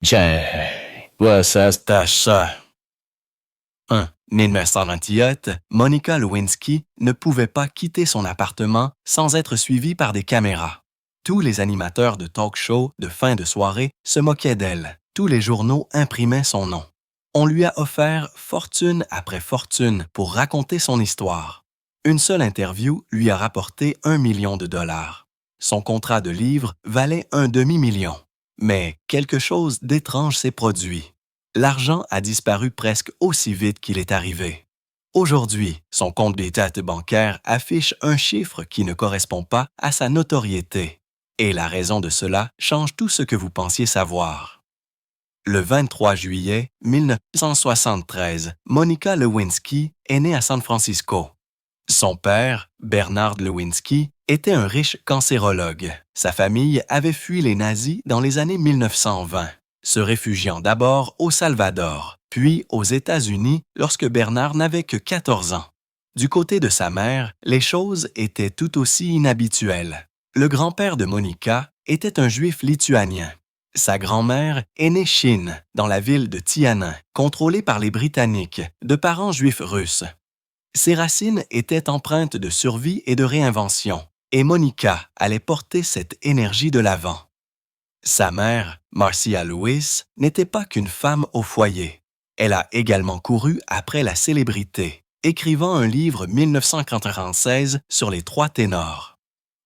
Tiens, ouais, ça se tâche ça. 1. Née de Massarantillotte, Monica Lewinsky ne pouvait pas quitter son appartement sans être suivie par des caméras. Tous les animateurs de talk-show de fin de soirée se moquaient d'elle. Tous les journaux imprimaient son nom. On lui a offert fortune après fortune pour raconter son histoire. Une seule interview lui a rapporté 1 million de dollars. Son contrat de livre valait un demi-million. Mais quelque chose d'étrange s'est produit. L'argent a disparu presque aussi vite qu'il est arrivé. Aujourd'hui, son compte d'état bancaire affiche un chiffre qui ne correspond pas à sa notoriété. Et la raison de cela change tout ce que vous pensiez savoir. Le 23 juillet 1973, Monica Lewinsky est née à San Francisco. Son père, Bernard Lewinsky, était un riche cancérologue. Sa famille avait fui les nazis dans les années 1920, se réfugiant d'abord au Salvador, puis aux États-Unis lorsque Bernard n'avait que 14 ans. Du côté de sa mère, les choses étaient tout aussi inhabituelles. Le grand-père de Monica était un juif lituanien. Sa grand-mère est née Chine, dans la ville de Tianan, contrôlée par les Britanniques, de parents juifs russes. Ses racines étaient empreintes de survie et de réinvention, et Monica allait porter cette énergie de l'avant. Sa mère, Marcia Lewis, n'était pas qu'une femme au foyer. Elle a également couru après la célébrité, écrivant un livre 1996 sur les 3 ténors.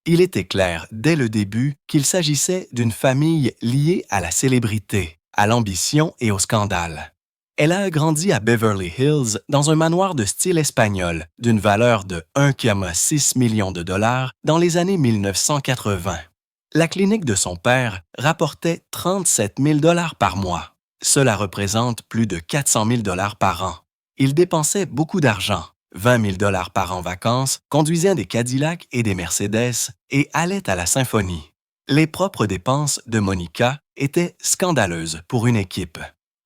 Il était clair dès le début qu'il s'agissait d'une famille liée à la célébrité, à l'ambition et au scandale. Elle a grandi à Beverly Hills dans un manoir de style espagnol d'une valeur de 1,6 million de dollars dans les années 1980. La clinique de son père rapportait 37 000 dollars par mois. Cela représente plus de 400 000 dollars par an. Il dépensait beaucoup d'argent, 20 000 dollars par an vacances, conduisait des Cadillacs et des Mercedes et allait à la symphonie. Les propres dépenses de Monica étaient scandaleuses pour une équipe.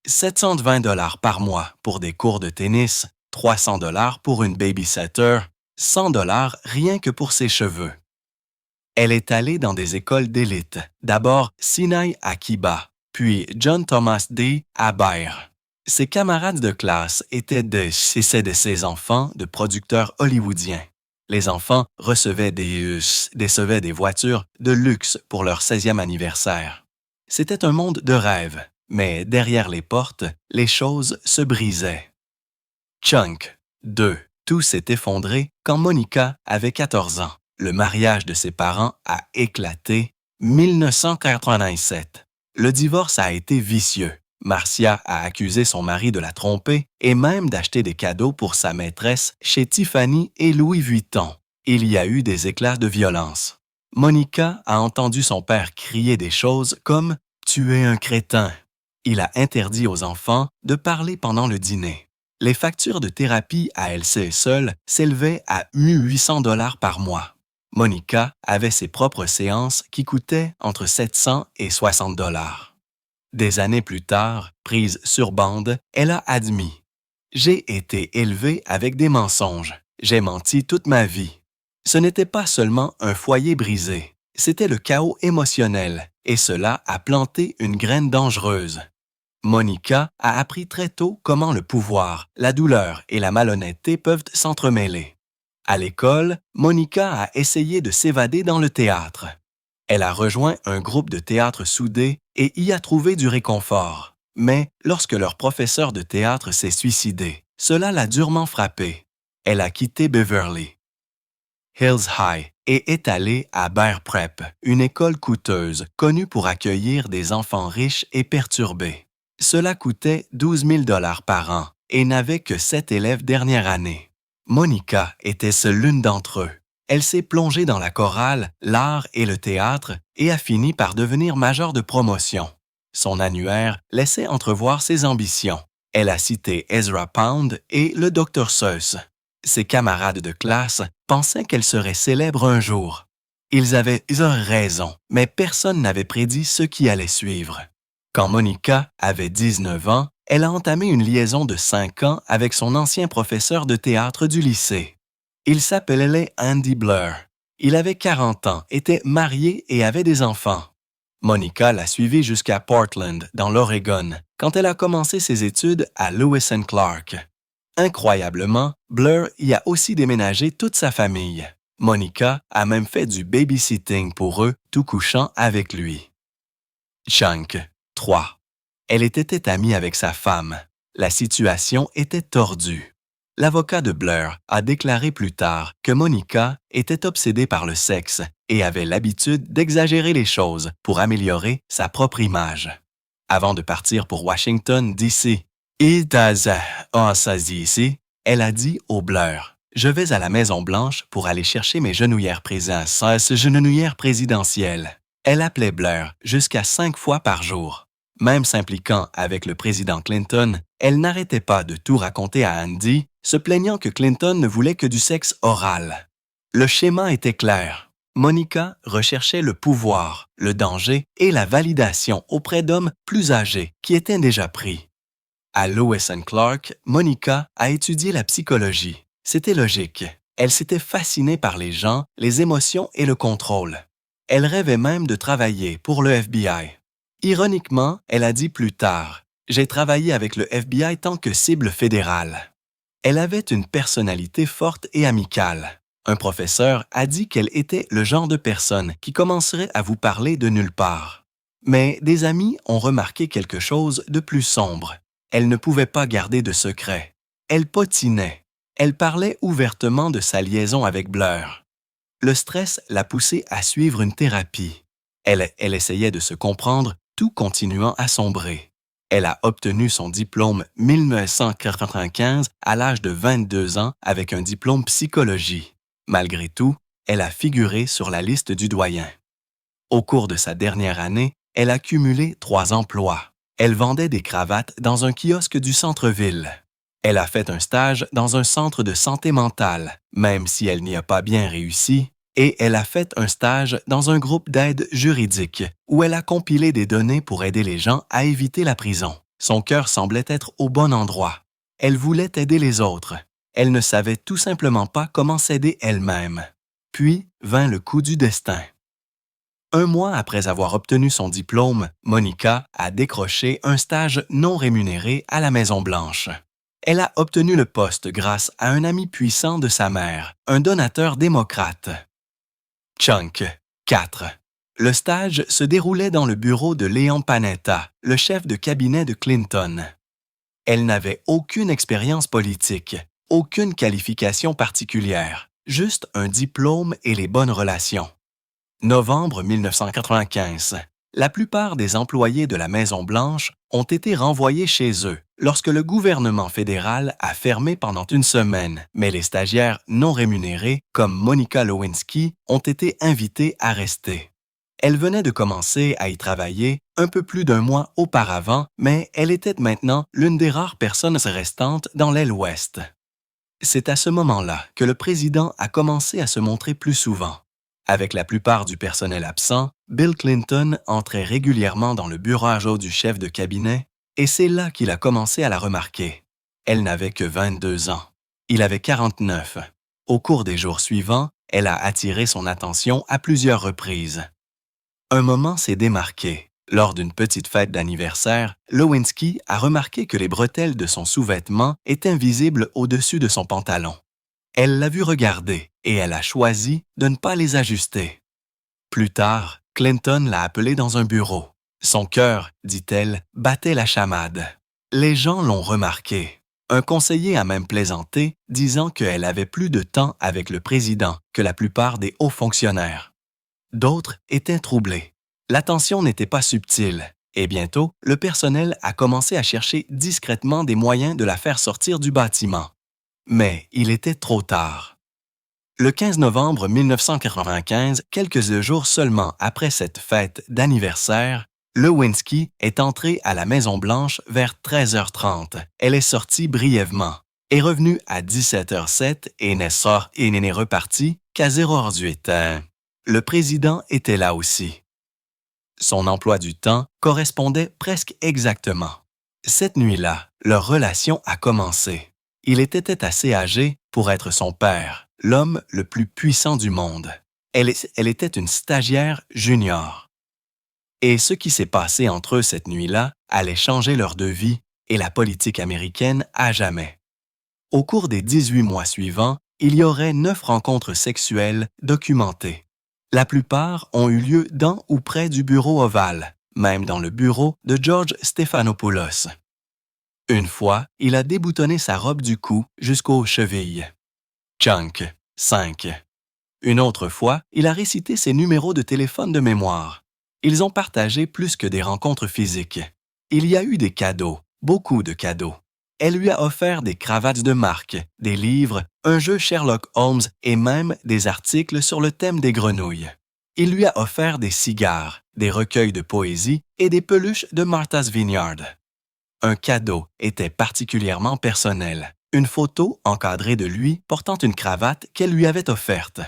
720 dollars par mois pour des cours de tennis, 300 dollars pour une babysitter, 100 dollars rien que pour ses cheveux. Elle est allée dans des écoles d'élite, d'abord Sinai à Kiba, puis John Thomas D. à Bayer. Ses camarades de classe étaient de ses enfants de producteurs hollywoodiens. Les enfants recevaient des voitures de luxe pour leur 16e anniversaire. C'était un monde de rêve, mais derrière les portes, les choses se brisaient. Chunk 2. Tout s'est effondré quand Monica avait 14 ans. Le mariage de ses parents a éclaté. 1987. Le divorce a été vicieux. Marcia a accusé son mari de la tromper et même d'acheter des cadeaux pour sa maîtresse chez Tiffany et Louis Vuitton. Il y a eu des éclats de violence. Monica a entendu son père crier des choses comme « Tu es un crétin ». Il a interdit aux enfants de parler pendant le dîner. Les factures de thérapie à elle seule s'élevaient à 800 dollars par mois. Monica avait ses propres séances qui coûtaient entre 700 et 60 dollars. Des années plus tard, prise sur bande, elle a admis « J'ai été élevée avec des mensonges. J'ai menti toute ma vie. » Ce n'était pas seulement un foyer brisé, c'était le chaos émotionnel, et cela a planté une graine dangereuse. Monica a appris très tôt comment le pouvoir, la douleur et la malhonnêteté peuvent s'entremêler. À l'école, Monica a essayé de s'évader dans le théâtre. Elle a rejoint un groupe de théâtre soudé et y a trouvé du réconfort. Mais lorsque leur professeur de théâtre s'est suicidé, cela l'a durement frappée. Elle a quitté Beverly Hills High et est allée à Bear Prep, une école coûteuse connue pour accueillir des enfants riches et perturbés. Cela coûtait 12 000 dollars par an et n'avait que 7 élèves dernière année. Monica était seule l'une d'entre eux. Elle s'est plongée dans la chorale, l'art et le théâtre et a fini par devenir majeure de promotion. Son annuaire laissait entrevoir ses ambitions. Elle a cité Ezra Pound et le Dr Seuss. Ses camarades de classe pensaient qu'elle serait célèbre un jour. Ils avaient raison, mais personne n'avait prédit ce qui allait suivre. Quand Monica avait 19 ans, elle a entamé une liaison de 5 ans avec son ancien professeur de théâtre du lycée. Il s'appelait Andy Blur. Il avait 40 ans, était marié et avait des enfants. Monica l'a suivi jusqu'à Portland, dans l'Oregon, quand elle a commencé ses études à Lewis and Clark. Incroyablement, Blur y a aussi déménagé toute sa famille. Monica a même fait du babysitting pour eux, tout couchant avec lui. Chunk, 3. Elle était amie avec sa femme. La situation était tordue. L'avocat de Blur a déclaré plus tard que Monica était obsédée par le sexe et avait l'habitude d'exagérer les choses pour améliorer sa propre image. Avant de partir pour Washington, D.C., elle a dit au Blur « Je vais à la Maison-Blanche pour aller chercher mes genouillères présidentielles. » Elle appelait Blur jusqu'à 5 fois par jour. Même s'impliquant avec le président Clinton, elle n'arrêtait pas de tout raconter à Andy, se plaignant que Clinton ne voulait que du sexe oral. Le schéma était clair. Monica recherchait le pouvoir, le danger et la validation auprès d'hommes plus âgés qui étaient déjà pris. À Lewis and Clark, Monica a étudié la psychologie. C'était logique. Elle s'était fascinée par les gens, les émotions et le contrôle. Elle rêvait même de travailler pour le FBI. Ironiquement, elle a dit plus tard « J'ai travaillé avec le FBI tant que cible fédérale ». Elle avait une personnalité forte et amicale. Un professeur a dit qu'elle était le genre de personne qui commencerait à vous parler de nulle part. Mais des amis ont remarqué quelque chose de plus sombre. Elle ne pouvait pas garder de secret. Elle potinait. Elle parlait ouvertement de sa liaison avec Blur. Le stress l'a poussée à suivre une thérapie. Elle essayait de se comprendre tout continuant à sombrer. Elle a obtenu son diplôme 1995 à l'âge de 22 ans avec un diplôme psychologie. Malgré tout, elle a figuré sur la liste du doyen. Au cours de sa dernière année, elle a cumulé 3 emplois. Elle vendait des cravates dans un kiosque du centre-ville. Elle a fait un stage dans un centre de santé mentale, même si elle n'y a pas bien réussi, et elle a fait un stage dans un groupe d'aide juridique où elle a compilé des données pour aider les gens à éviter la prison. Son cœur semblait être au bon endroit. Elle voulait aider les autres. Elle ne savait tout simplement pas comment s'aider elle-même. Puis vint le coup du destin. 1 mois après avoir obtenu son diplôme, Monica a décroché un stage non rémunéré à la Maison-Blanche. Elle a obtenu le poste grâce à un ami puissant de sa mère, un donateur démocrate. Chunk, 4. Le stage se déroulait dans le bureau de Leon Panetta, le chef de cabinet de Clinton. Elle n'avait aucune expérience politique, aucune qualification particulière, juste un diplôme et les bonnes relations. Novembre 1995. La plupart des employés de la Maison-Blanche ont été renvoyés chez eux lorsque le gouvernement fédéral a fermé pendant 1 semaine, mais les stagiaires non rémunérés, comme Monica Lewinsky, ont été invités à rester. Elle venait de commencer à y travailler un peu plus d'1 mois auparavant, mais elle était maintenant l'une des rares personnes restantes dans l'aile ouest. C'est à ce moment-là que le président a commencé à se montrer plus souvent. Avec la plupart du personnel absent, Bill Clinton entrait régulièrement dans le bureau du chef de cabinet et c'est là qu'il a commencé à la remarquer. Elle n'avait que 22 ans. Il avait 49. Au cours des jours suivants, elle a attiré son attention à plusieurs reprises. Un moment s'est démarqué. Lors d'une petite fête d'anniversaire, Lewinsky a remarqué que les bretelles de son sous-vêtement étaient visibles au-dessus de son pantalon. Elle l'a vu regarder et elle a choisi de ne pas les ajuster. Plus tard, Clinton l'a appelée dans un bureau. Son cœur, dit-elle, battait la chamade. Les gens l'ont remarqué. Un conseiller a même plaisanté, disant qu'elle avait plus de temps avec le président que la plupart des hauts fonctionnaires. D'autres étaient troublés. L'attention n'était pas subtile, et bientôt, le personnel a commencé à chercher discrètement des moyens de la faire sortir du bâtiment. Mais il était trop tard. Le 15 novembre 1995, quelques jours seulement après cette fête d'anniversaire, Lewinsky est entrée à la Maison-Blanche vers 13h30. Elle est sortie brièvement, est revenue à 17h07 et n'est repartie qu'à 0h08. Le président était là aussi. Son emploi du temps correspondait presque exactement. Cette nuit-là, leur relation a commencé. Il était assez âgé pour être son père, l'homme le plus puissant du monde. Elle était une stagiaire junior. Et ce qui s'est passé entre eux cette nuit-là allait changer leur de vie et la politique américaine à jamais. Au cours des 18 mois suivants, il y aurait 9 rencontres sexuelles documentées. La plupart ont eu lieu dans ou près du bureau ovale, même dans le bureau de George Stephanopoulos. Une fois, il a déboutonné sa robe du cou jusqu'aux chevilles. Chunk, 5. Une autre fois, il a récité ses numéros de téléphone de mémoire. Ils ont partagé plus que des rencontres physiques. Il y a eu des cadeaux, beaucoup de cadeaux. Elle lui a offert des cravates de marque, des livres, un jeu Sherlock Holmes et même des articles sur le thème des grenouilles. Il lui a offert des cigares, des recueils de poésie et des peluches de Martha's Vineyard. Un cadeau était particulièrement personnel, une photo encadrée de lui portant une cravate qu'elle lui avait offerte.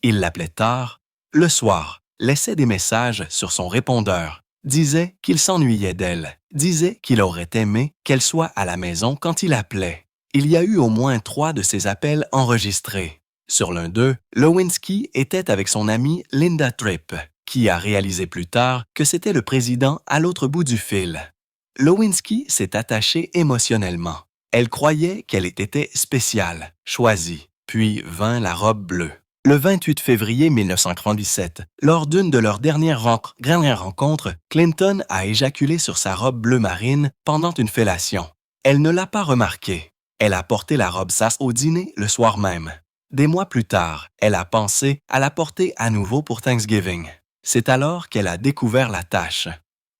Il l'appelait tard, le soir, laissait des messages sur son répondeur, disait qu'il s'ennuyait d'elle, disait qu'il aurait aimé qu'elle soit à la maison quand il appelait. Il y a eu au moins 3 de ces appels enregistrés. Sur l'un d'eux, Lewinsky était avec son amie Linda Tripp, qui a réalisé plus tard que c'était le président à l'autre bout du fil. Lewinsky s'est attachée émotionnellement. Elle croyait qu'elle était spéciale, choisie, puis vint la robe bleue. Le 28 février 1937, lors d'une de leurs dernières rencontres, Clinton a éjaculé sur sa robe bleu marine pendant une fellation. Elle ne l'a pas remarqué. Elle a porté la robe sas au dîner le soir même. Des mois plus tard, elle a pensé à la porter à nouveau pour Thanksgiving. C'est alors qu'elle a découvert la tache.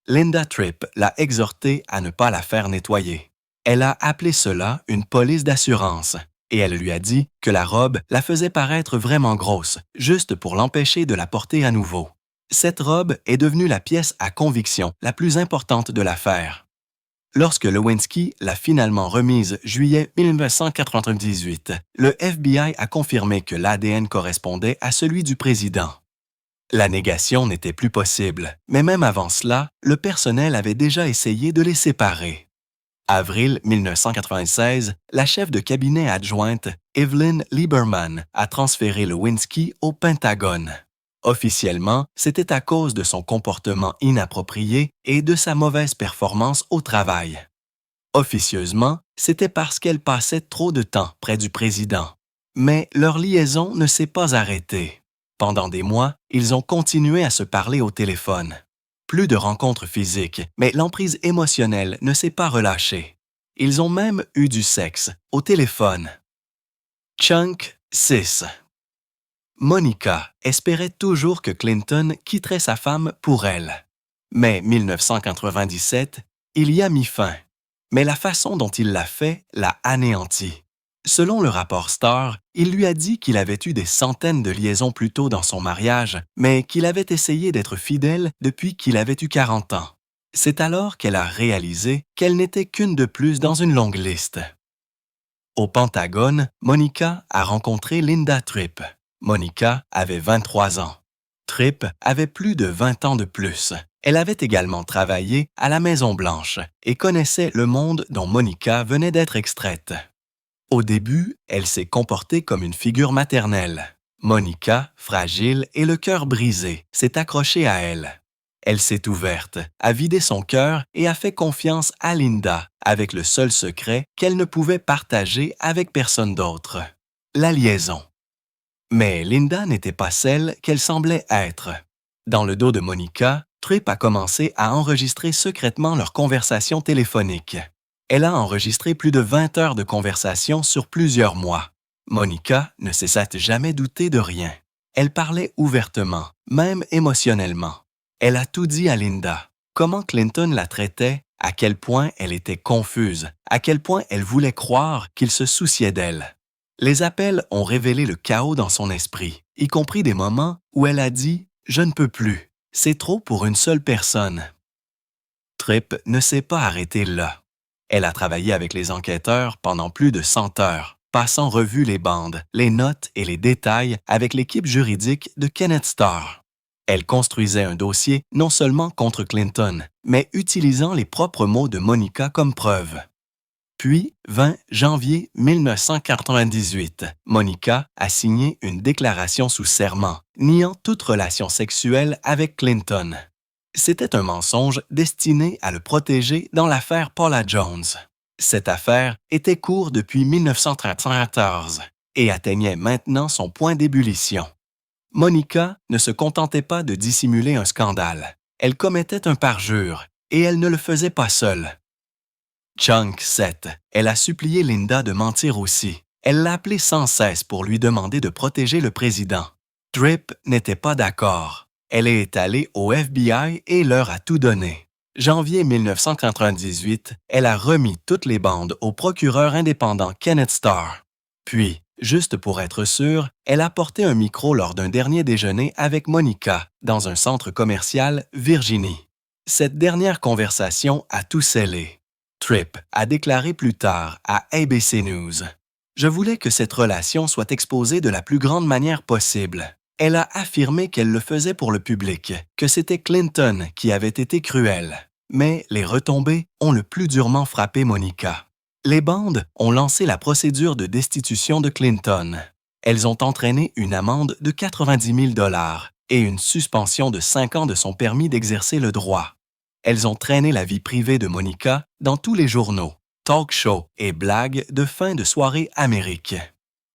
Linda Tripp l'a exhortée à ne pas la faire nettoyer. Elle a appelé cela une police d'assurance. Et elle lui a dit que la robe la faisait paraître vraiment grosse, juste pour l'empêcher de la porter à nouveau. Cette robe est devenue la pièce à conviction la plus importante de l'affaire. Lorsque Lewinsky l'a finalement remise juillet 1998, le FBI a confirmé que l'ADN correspondait à celui du président. La négation n'était plus possible, mais même avant cela, le personnel avait déjà essayé de les séparer. Avril 1996, la chef de cabinet adjointe, Evelyn Lieberman, a transféré Lewinsky au Pentagone. Officiellement, c'était à cause de son comportement inapproprié et de sa mauvaise performance au travail. Officieusement, c'était parce qu'elle passait trop de temps près du président. Mais leur liaison ne s'est pas arrêtée. Pendant des mois, ils ont continué à se parler au téléphone. Plus de rencontres physiques, mais l'emprise émotionnelle ne s'est pas relâchée. Ils ont même eu du sexe, au téléphone. Chunk 6. Monica espérait toujours que Clinton quitterait sa femme pour elle. Mais 1997, il y a mis fin. Mais la façon dont il l'a fait l'a anéanti. Selon le rapport Starr, il lui a dit qu'il avait eu des centaines de liaisons plus tôt dans son mariage, mais qu'il avait essayé d'être fidèle depuis qu'il avait eu 40 ans. C'est alors qu'elle a réalisé qu'elle n'était qu'une de plus dans une longue liste. Au Pentagone, Monica a rencontré Linda Tripp. Monica avait 23 ans. Tripp avait plus de 20 ans de plus. Elle avait également travaillé à la Maison-Blanche et connaissait le monde dont Monica venait d'être extraite. Au début, elle s'est comportée comme une figure maternelle. Monica, fragile et le cœur brisé, s'est accrochée à elle. Elle s'est ouverte, a vidé son cœur et a fait confiance à Linda avec le seul secret qu'elle ne pouvait partager avec personne d'autre, la liaison. Mais Linda n'était pas celle qu'elle semblait être. Dans le dos de Monica, Tripp a commencé à enregistrer secrètement leurs conversations téléphoniques. Elle a enregistré plus de 20 heures de conversation sur plusieurs mois. Monica ne cessa jamais douter de rien. Elle parlait ouvertement, même émotionnellement. Elle a tout dit à Linda. Comment Clinton la traitait, à quel point elle était confuse, à quel point elle voulait croire qu'il se souciait d'elle. Les appels ont révélé le chaos dans son esprit, y compris des moments où elle a dit « Je ne peux plus, c'est trop pour une seule personne ». Tripp ne s'est pas arrêtée là. Elle a travaillé avec les enquêteurs pendant plus de 100 heures, passant revue les bandes, les notes et les détails avec l'équipe juridique de Kenneth Starr. Elle construisait un dossier non seulement contre Clinton, mais utilisant les propres mots de Monica comme preuve. Puis, 20 janvier 1998, Monica a signé une déclaration sous serment, niant toute relation sexuelle avec Clinton. C'était un mensonge destiné à le protéger dans l'affaire Paula Jones. Cette affaire était courte depuis 1994 et atteignait maintenant son point d'ébullition. Monica ne se contentait pas de dissimuler un scandale. Elle commettait un parjure et elle ne le faisait pas seule. Chunk 7, elle a supplié Linda de mentir aussi. Elle l'a appelé sans cesse pour lui demander de protéger le président. Tripp n'était pas d'accord. Elle est allée au FBI et leur a tout donné. Janvier 1998, elle a remis toutes les bandes au procureur indépendant Kenneth Starr. Puis, juste pour être sûre, elle a porté un micro lors d'un dernier déjeuner avec Monica dans un centre commercial Virginie. Cette dernière conversation a tout scellé. Tripp a déclaré plus tard à ABC News: « Je voulais que cette relation soit exposée de la plus grande manière possible. » Elle a affirmé qu'elle le faisait pour le public, que c'était Clinton qui avait été cruel. Mais les retombées ont le plus durement frappé Monica. Les bandes ont lancé la procédure de destitution de Clinton. Elles ont entraîné une amende de 90 000 $ et une suspension de 5 ans de son permis d'exercer le droit. Elles ont traîné la vie privée de Monica dans tous les journaux, talk-shows et blagues de fin de soirée Amérique.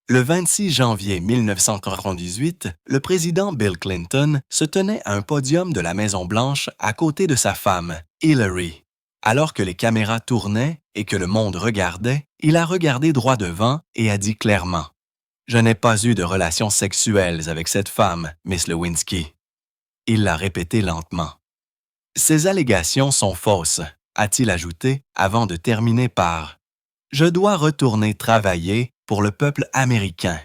Le 26 janvier 1998, le président Bill Clinton se tenait à un podium de la Maison-Blanche à côté de sa femme, Hillary. Alors que les caméras tournaient et que le monde regardait, il a regardé droit devant et a dit clairement: « Je n'ai pas eu de relations sexuelles avec cette femme, Miss Lewinsky. » Il l'a répété lentement. « Ces allégations sont fausses », a-t-il ajouté avant de terminer par « Je dois retourner travailler pour le peuple américain. »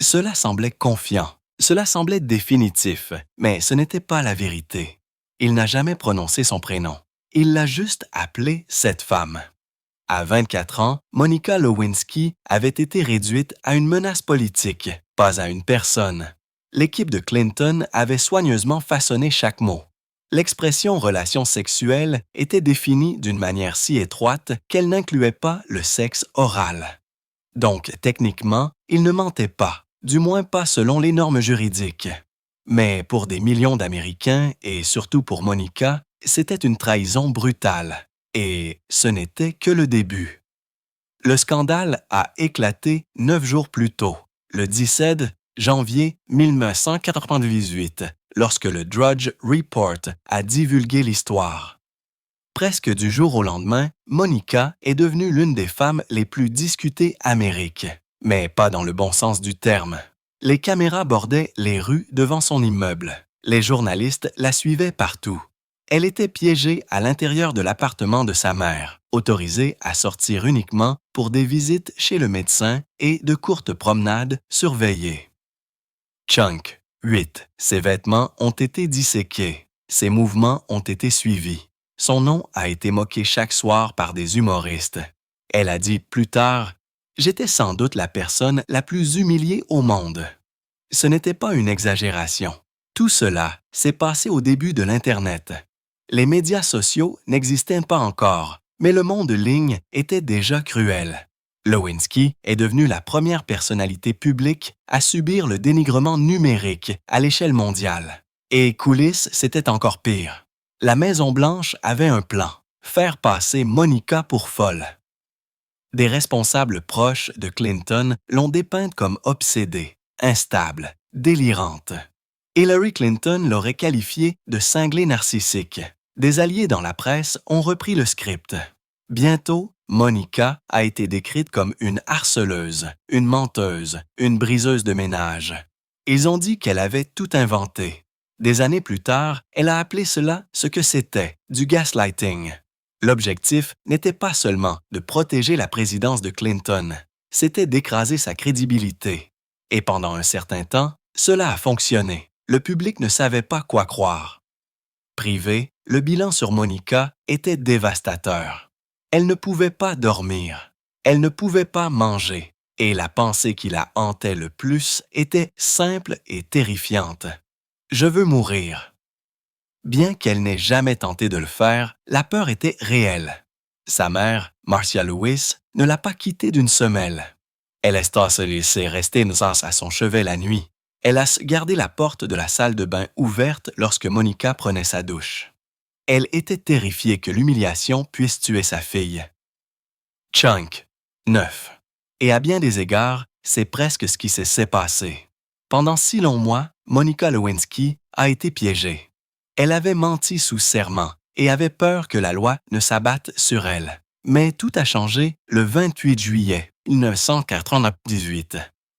Cela semblait confiant, cela semblait définitif, mais ce n'était pas la vérité. Il n'a jamais prononcé son prénom. Il l'a juste appelée cette femme. À 24 ans, Monica Lewinsky avait été réduite à une menace politique, pas à une personne. L'équipe de Clinton avait soigneusement façonné chaque mot. L'expression « relation sexuelle » était définie d'une manière si étroite qu'elle n'incluait pas le sexe oral. Donc, techniquement, il ne mentait pas, du moins pas selon les normes juridiques. Mais pour des millions d'Américains, et surtout pour Monica, c'était une trahison brutale. Et ce n'était que le début. Le scandale a éclaté 9 jours plus tôt, le 17 janvier 1998, lorsque le Drudge Report a divulgué l'histoire. Presque du jour au lendemain, Monica est devenue l'une des femmes les plus discutées Amérique, mais pas dans le bon sens du terme. Les caméras bordaient les rues devant son immeuble. Les journalistes la suivaient partout. Elle était piégée à l'intérieur de l'appartement de sa mère, autorisée à sortir uniquement pour des visites chez le médecin et de courtes promenades surveillées. Chunk 8. Ses vêtements ont été disséqués. Ses mouvements ont été suivis. Son nom a été moqué chaque soir par des humoristes. Elle a dit plus tard: « J'étais sans doute la personne la plus humiliée au monde. » Ce n'était pas une exagération. Tout cela s'est passé au début de l'Internet. Les médias sociaux n'existaient pas encore, mais le monde ligne était déjà cruel. Lewinsky est devenue la première personnalité publique à subir le dénigrement numérique à l'échelle mondiale. Et coulisses, c'était encore pire. La Maison-Blanche avait un plan: faire passer Monica pour folle. Des responsables proches de Clinton l'ont dépeinte comme obsédée, instable, délirante. Hillary Clinton l'aurait qualifiée de cinglée narcissique. Des alliés dans la presse ont repris le script. Bientôt, Monica a été décrite comme une harceleuse, une menteuse, une briseuse de ménage. Ils ont dit qu'elle avait tout inventé. Des années plus tard, elle a appelé cela ce que c'était, du gaslighting. L'objectif n'était pas seulement de protéger la présidence de Clinton, c'était d'écraser sa crédibilité. Et pendant un certain temps, cela a fonctionné. Le public ne savait pas quoi croire. Privé, le bilan sur Monica était dévastateur. Elle ne pouvait pas dormir. Elle ne pouvait pas manger. Et la pensée qui la hantait le plus était simple et terrifiante: « Je veux mourir. » Bien qu'elle n'ait jamais tenté de le faire, la peur était réelle. Sa mère, Marcia Lewis, ne l'a pas quittée d'une semelle. Elle se laissait rester à son chevet la nuit. Elle a gardé la porte de la salle de bain ouverte lorsque Monica prenait sa douche. Elle était terrifiée que l'humiliation puisse tuer sa fille. Chunk. 9. Et à bien des égards, c'est presque ce qui s'est passé. Pendant 6 longs mois, Monica Lewinsky a été piégée. Elle avait menti sous serment et avait peur que la loi ne s'abatte sur elle. Mais tout a changé le 28 juillet 1998.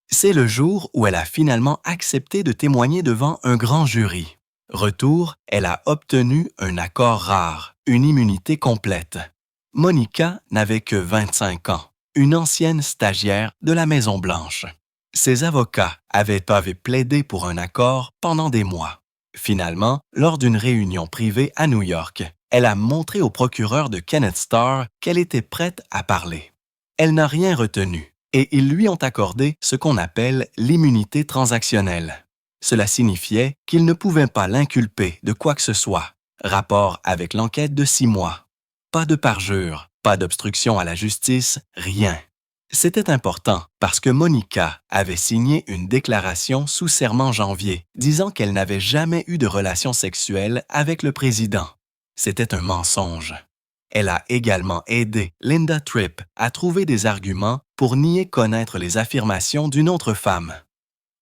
C'est le jour où elle a finalement accepté de témoigner devant un grand jury. Retour, elle a obtenu un accord rare, une immunité complète. Monica n'avait que 25 ans, une ancienne stagiaire de la Maison-Blanche. Ses avocats avaient plaidé pour un accord pendant des mois. Finalement, lors d'une réunion privée à New York, elle a montré au procureur de Kenneth Starr qu'elle était prête à parler. Elle n'a rien retenu et ils lui ont accordé ce qu'on appelle l'immunité transactionnelle. Cela signifiait qu'il ne pouvait pas l'inculper de quoi que ce soit. Rapport avec l'enquête de 6 mois. Pas de parjure, pas d'obstruction à la justice, rien. C'était important parce que Monica avait signé une déclaration sous serment en janvier disant qu'elle n'avait jamais eu de relation sexuelle avec le président. C'était un mensonge. Elle a également aidé Linda Tripp à trouver des arguments pour nier connaître les affirmations d'une autre femme.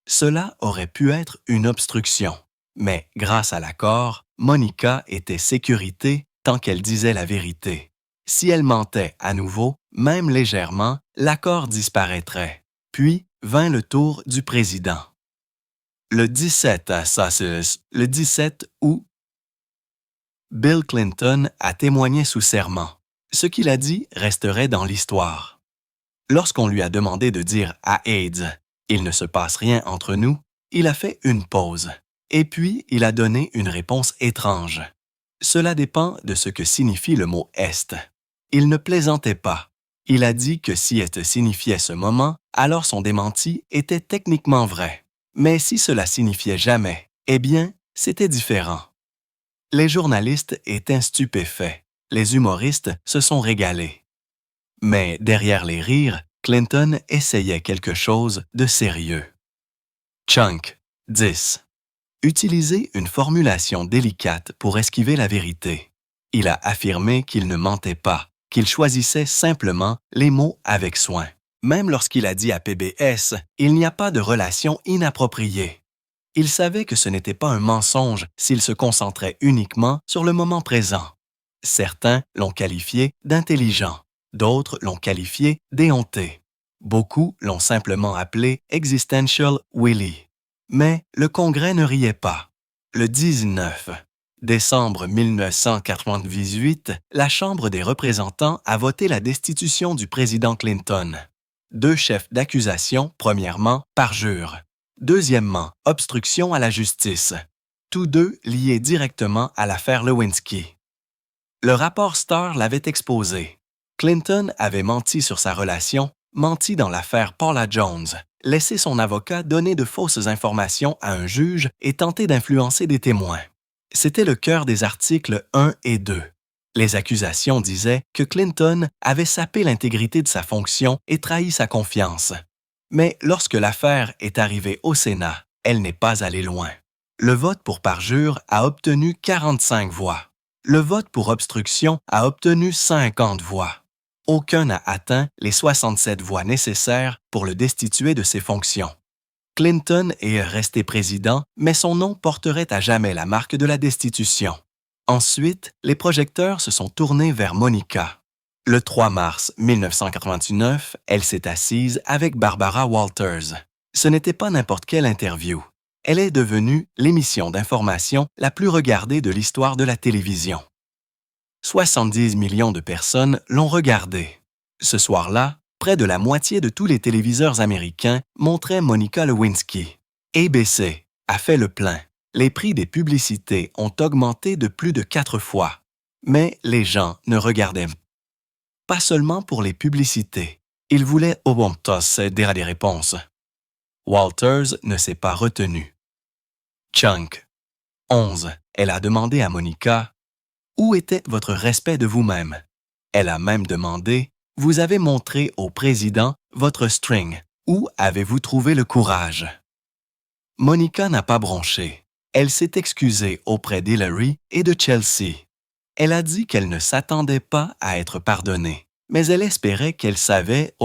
Cela aurait pu être une obstruction, mais grâce à l'accord, Monica était sécurité tant qu'elle disait la vérité. Si elle mentait à nouveau, même légèrement, l'accord disparaîtrait. Puis vint le tour du président. Le 17 août, Bill Clinton a témoigné sous serment. Ce qu'il a dit resterait dans l'histoire. Lorsqu'on lui a demandé de dire à AIDS « Il ne se passe rien entre nous », il a fait une pause. Et puis, il a donné une réponse étrange. Cela dépend de ce que signifie le mot « est ». Il ne plaisantait pas. Il a dit que si est signifiait ce moment, alors son démenti était techniquement vrai. Mais si cela signifiait jamais, eh bien, c'était différent. Les journalistes étaient stupéfaits. Les humoristes se sont régalés. Mais derrière les rires, Clinton essayait quelque chose de sérieux. Chunk. 10. Utiliser une formulation délicate pour esquiver la vérité. Il a affirmé qu'il ne mentait pas, qu'il choisissait simplement les mots avec soin. Même lorsqu'il a dit à PBS « Il n'y a pas de relation inappropriée ». Il savait que ce n'était pas un mensonge s'il se concentrait uniquement sur le moment présent. Certains l'ont qualifié d'intelligent, d'autres l'ont qualifié d'éhonté. Beaucoup l'ont simplement appelé « Existential Willie ». Mais le Congrès ne riait pas. Le 19 décembre 1998, la Chambre des représentants a voté la destitution du président Clinton. 2 chefs d'accusation, premièrement, parjure. Deuxièmement, obstruction à la justice. Tous 2 liés directement à l'affaire Lewinsky. Le rapport Starr l'avait exposé. Clinton avait menti sur sa relation, menti dans l'affaire Paula Jones, laissé son avocat donner de fausses informations à un juge et tenter d'influencer des témoins. C'était le cœur des articles 1 et 2. Les accusations disaient que Clinton avait sapé l'intégrité de sa fonction et trahi sa confiance. Mais lorsque l'affaire est arrivée au Sénat, elle n'est pas allée loin. Le vote pour parjure a obtenu 45 voix. Le vote pour obstruction a obtenu 50 voix. Aucun n'a atteint les 67 voix nécessaires pour le destituer de ses fonctions. Clinton est resté président, mais son nom porterait à jamais la marque de la destitution. Ensuite, les projecteurs se sont tournés vers Monica. Le 3 mars 1989, elle s'est assise avec Barbara Walters. Ce n'était pas n'importe quelle interview. Elle est devenue l'émission d'information la plus regardée de l'histoire de la télévision. 70 millions de personnes l'ont regardée. Ce soir-là, près de la moitié de tous les téléviseurs américains montraient Monica Lewinsky. ABC a fait le plein. Les prix des publicités ont augmenté de plus de 4 fois. Mais les gens ne regardaient pas seulement pour les publicités. Ils voulaient dire des réponses. Walters ne s'est pas retenu. Chunk. 11. Elle a demandé à Monica « Où était votre respect de vous-même » Elle a même demandé « Vous avez montré au président votre string. Où avez-vous trouvé le courage » Monica n'a pas bronché. Elle s'est excusée auprès d'Hillary et de Chelsea. Elle a dit qu'elle ne s'attendait pas à être pardonnée, mais elle espérait qu'elle savait,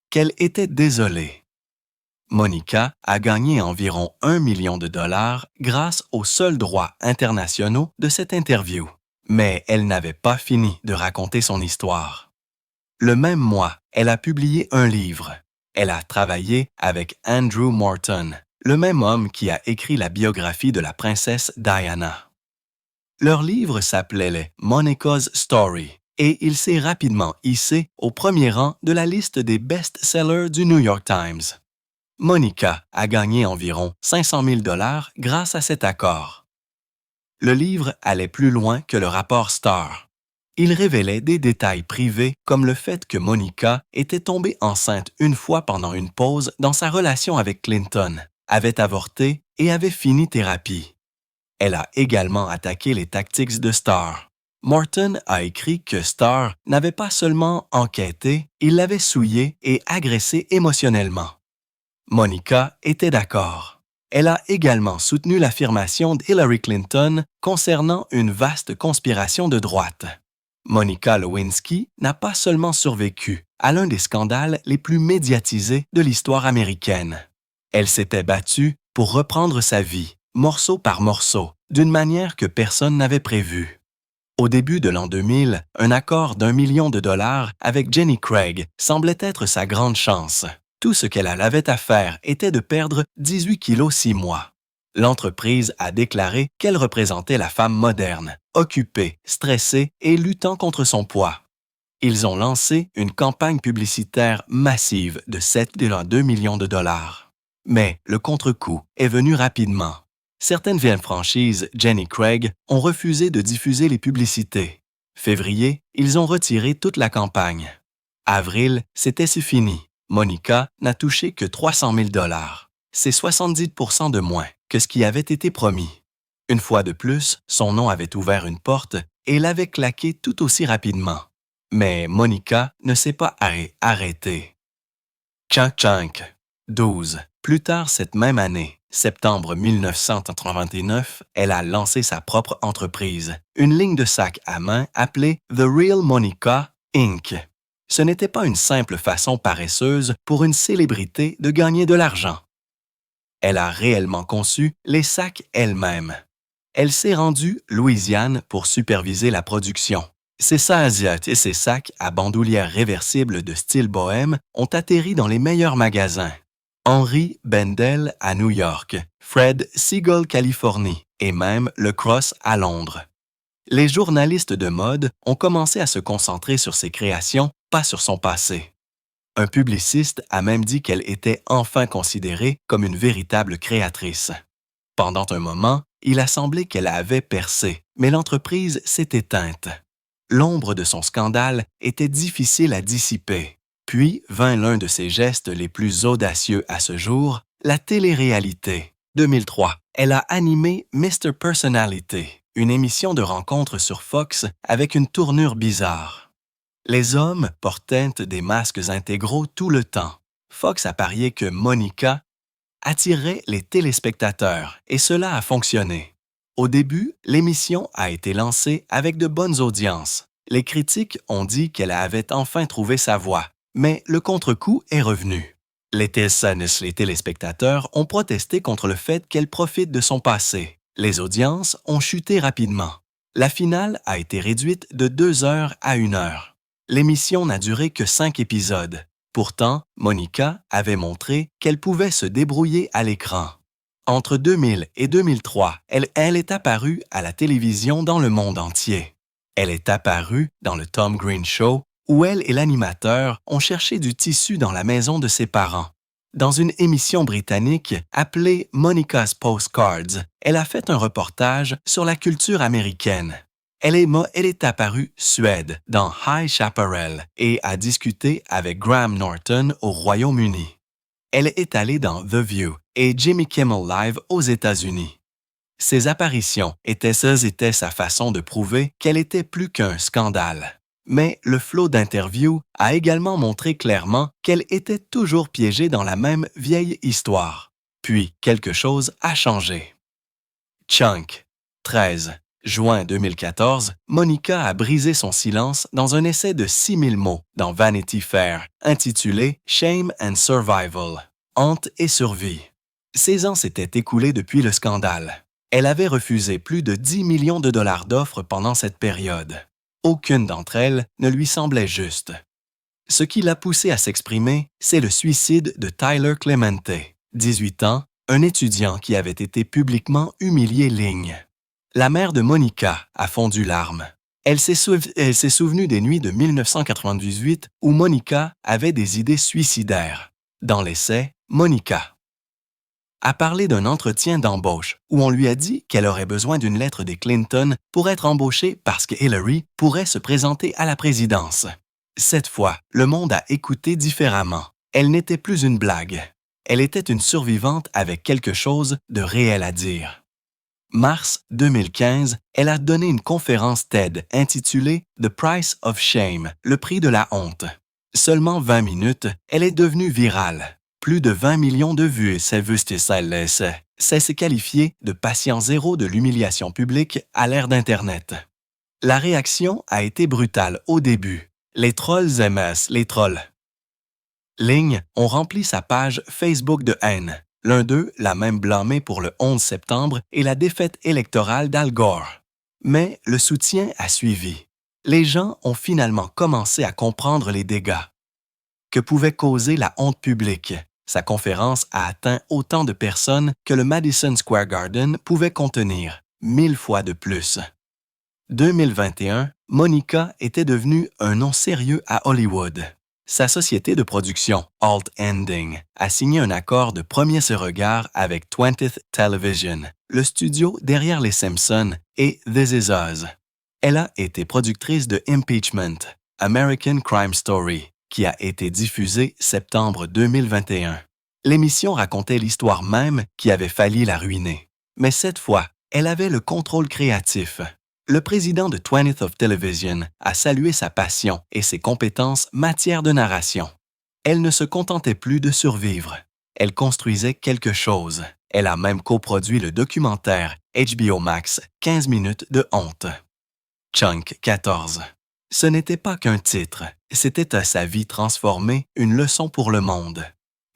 qu'elle était désolée. Monica a gagné environ 1 million de dollars grâce aux seuls droits internationaux de cette interview. Mais elle n'avait pas fini de raconter son histoire. Le même mois, elle a publié un livre. Elle a travaillé avec Andrew Morton, le même homme qui a écrit la biographie de la princesse Diana. Leur livre s'appelait les Monica's Story et il s'est rapidement hissé au premier rang de la liste des best-sellers du New York Times. Monica a gagné environ 500 000 $ grâce à cet accord. Le livre allait plus loin que le rapport Starr. Il révélait des détails privés comme le fait que Monica était tombée enceinte une fois pendant une pause dans sa relation avec Clinton, avait avorté et avait fini thérapie. Elle a également attaqué les tactiques de Starr. Morton a écrit que Starr n'avait pas seulement enquêté, il l'avait souillé et agressé émotionnellement. Monica était d'accord. Elle a également soutenu l'affirmation d'Hillary Clinton concernant une vaste conspiration de droite. Monica Lewinsky n'a pas seulement survécu à l'un des scandales les plus médiatisés de l'histoire américaine. Elle s'était battue pour reprendre sa vie, morceau par morceau, d'une manière que personne n'avait prévue. Au début de l'an 2000, un accord d'1 million de dollars avec Jenny Craig semblait être sa grande chance. Tout ce qu'elle avait à faire était de perdre 18 kilos 6 mois. L'entreprise a déclaré qu'elle représentait la femme moderne, occupée, stressée et luttant contre son poids. Ils ont lancé une campagne publicitaire massive de 7,2 millions de dollars. Mais le contre-coup est venu rapidement. Certaines vieilles franchises Jenny Craig ont refusé de diffuser les publicités. Février, ils ont retiré toute la campagne. Avril, c'est fini. Monica n'a touché que 300 000 $. C'est 70% de moins que ce qui avait été promis. Une fois de plus, son nom avait ouvert une porte et l'avait claqué tout aussi rapidement. Mais Monica ne s'est pas arrêtée. Chunk 12. Plus tard cette même année, septembre 1989, elle a lancé sa propre entreprise, une ligne de sacs à main appelée The Real Monica Inc. Ce n'était pas une simple façon paresseuse pour une célébrité de gagner de l'argent. Elle a réellement conçu les sacs elle-même. Elle s'est rendue Louisiane pour superviser la production. Ces sacs à bandoulière réversible de style bohème ont atterri dans les meilleurs magasins. Henry Bendel à New York, Fred Segal, Californie et même le Cross à Londres. Les journalistes de mode ont commencé à se concentrer sur ses créations, pas sur son passé. Un publiciste a même dit qu'elle était enfin considérée comme une véritable créatrice. Pendant un moment, il a semblé qu'elle avait percé, mais l'entreprise s'est éteinte. L'ombre de son scandale était difficile à dissiper. Puis vint l'un de ses gestes les plus audacieux à ce jour, la télé-réalité. 2003, elle a animé Mr. Personality, une émission de rencontres sur Fox avec une tournure bizarre. Les hommes portaient des masques intégraux tout le temps. Fox a parié que Monica attirait les téléspectateurs et cela a fonctionné. Au début, l'émission a été lancée avec de bonnes audiences. Les critiques ont dit qu'elle avait enfin trouvé sa voie, mais le contre-coup est revenu. Les téléspectateurs ont protesté contre le fait qu'elle profite de son passé. Les audiences ont chuté rapidement. La finale a été réduite de 2 heures à 1 heure. L'émission n'a duré que 5 épisodes. Pourtant, Monica avait montré qu'elle pouvait se débrouiller à l'écran. Entre 2000 et 2003, elle est apparue à la télévision dans le monde entier. Elle est apparue dans le Tom Green Show, où elle et l'animateur ont cherché du tissu dans la maison de ses parents. Dans une émission britannique appelée Monica's Postcards, elle a fait un reportage sur la culture américaine. Elle est apparue Suède dans High Chaparral et a discuté avec Graham Norton au Royaume-Uni. Elle est allée dans The View et Jimmy Kimmel Live aux États-Unis. Ses apparitions étaient sa façon de prouver qu'elle était plus qu'un scandale. Mais le flot d'interviews a également montré clairement qu'elle était toujours piégée dans la même vieille histoire. Puis quelque chose a changé. Chunk 13. Juin 2014, Monica a brisé son silence dans un essai de 6000 mots dans Vanity Fair, intitulé « Shame and Survival », honte et survie. 16 ans s'étaient écoulés depuis le scandale. Elle avait refusé plus de 10 millions de dollars d'offres pendant cette période. Aucune d'entre elles ne lui semblait juste. Ce qui l'a poussée à s'exprimer, c'est le suicide de Tyler Clemente, 18 ans, un étudiant qui avait été publiquement humilié ligne. La mère de Monica a fondu larmes. Elle s'est souvenue des nuits de 1998 où Monica avait des idées suicidaires. Dans l'essai, Monica a parlé d'un entretien d'embauche où on lui a dit qu'elle aurait besoin d'une lettre des Clinton pour être embauchée parce que Hillary pourrait se présenter à la présidence. Cette fois, le monde a écouté différemment. Elle n'était plus une blague. Elle était une survivante avec quelque chose de réel à dire. Mars 2015, elle a donné une conférence TED intitulée « The Price of Shame », le prix de la honte. Seulement 20 minutes, elle est devenue virale. Plus de 20 millions de vues, c'est se qualifié de patient zéro de l'humiliation publique à l'ère d'Internet. La réaction a été brutale au début. Les trolls aiment les trolls. Ling ont rempli sa page Facebook de haine. L'un d'eux l'a même blâmé pour le 11 septembre et la défaite électorale d'Al Gore. Mais le soutien a suivi. Les gens ont finalement commencé à comprendre les dégâts que pouvait causer la honte publique. Sa conférence a atteint autant de personnes que le Madison Square Garden pouvait contenir, 1000 fois de plus. 2021, Monica était devenue un nom sérieux à Hollywood. Sa société de production, Alt Ending, a signé un accord de premier sur regard avec 20th Television, le studio derrière Les Simpsons et This Is Us. Elle a été productrice de Impeachment, American Crime Story, qui a été diffusée septembre 2021. L'émission racontait l'histoire même qui avait failli la ruiner. Mais cette fois, elle avait le contrôle créatif. Le président de 20th of Television a salué sa passion et ses compétences matière de narration. Elle ne se contentait plus de survivre. Elle construisait quelque chose. Elle a même coproduit le documentaire HBO Max 15 minutes de honte. Chunk 14. Ce n'était pas qu'un titre, c'était à sa vie transformée une leçon pour le monde.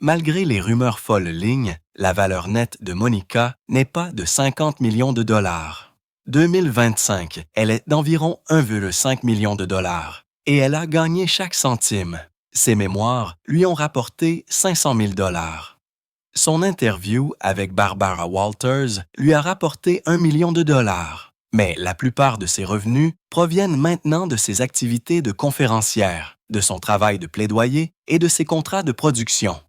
Malgré les rumeurs folles lignes, la valeur nette de Monica n'est pas de 50 millions de dollars. 2025, elle est d'environ 1,5 million de dollars et elle a gagné chaque centime. Ses mémoires lui ont rapporté 500 000 dollars. Son interview avec Barbara Walters lui a rapporté 1 million de dollars, mais la plupart de ses revenus proviennent maintenant de ses activités de conférencière, de son travail de plaidoyer et de ses contrats de production.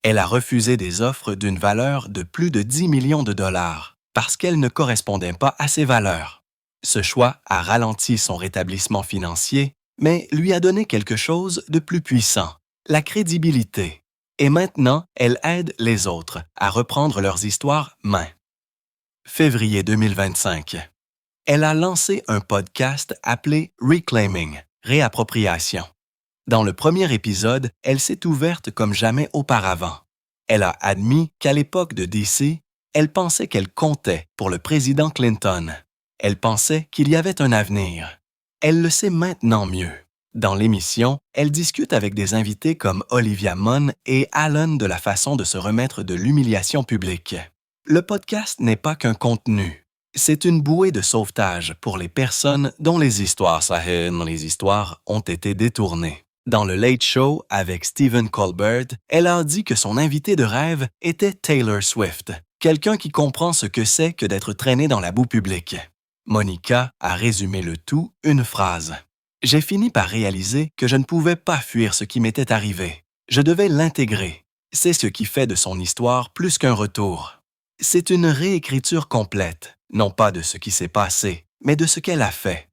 Elle a refusé des offres d'une valeur de plus de 10 millions de dollars parce qu'elle ne correspondait pas à ses valeurs. Ce choix a ralenti son rétablissement financier, mais lui a donné quelque chose de plus puissant, la crédibilité. Et maintenant, elle aide les autres à reprendre leurs histoires main. Février 2025. Elle a lancé un podcast appelé Reclaiming, Réappropriation. Dans le premier épisode, elle s'est ouverte comme jamais auparavant. Elle a admis qu'à l'époque de DC, elle pensait qu'elle comptait pour le président Clinton. Elle pensait qu'il y avait un avenir. Elle le sait maintenant mieux. Dans l'émission, elle discute avec des invités comme Olivia Munn et Alan de la façon de se remettre de l'humiliation publique. Le podcast n'est pas qu'un contenu. C'est une bouée de sauvetage pour les personnes dont les histoires ont été détournées. Dans le Late Show avec Stephen Colbert, elle a dit que son invité de rêve était Taylor Swift, quelqu'un qui comprend ce que c'est que d'être traîné dans la boue publique. Monica a résumé le tout une phrase. « J'ai fini par réaliser que je ne pouvais pas fuir ce qui m'était arrivé. Je devais l'intégrer. C'est ce qui fait de son histoire plus qu'un retour. C'est une réécriture complète, non pas de ce qui s'est passé, mais de ce qu'elle a fait.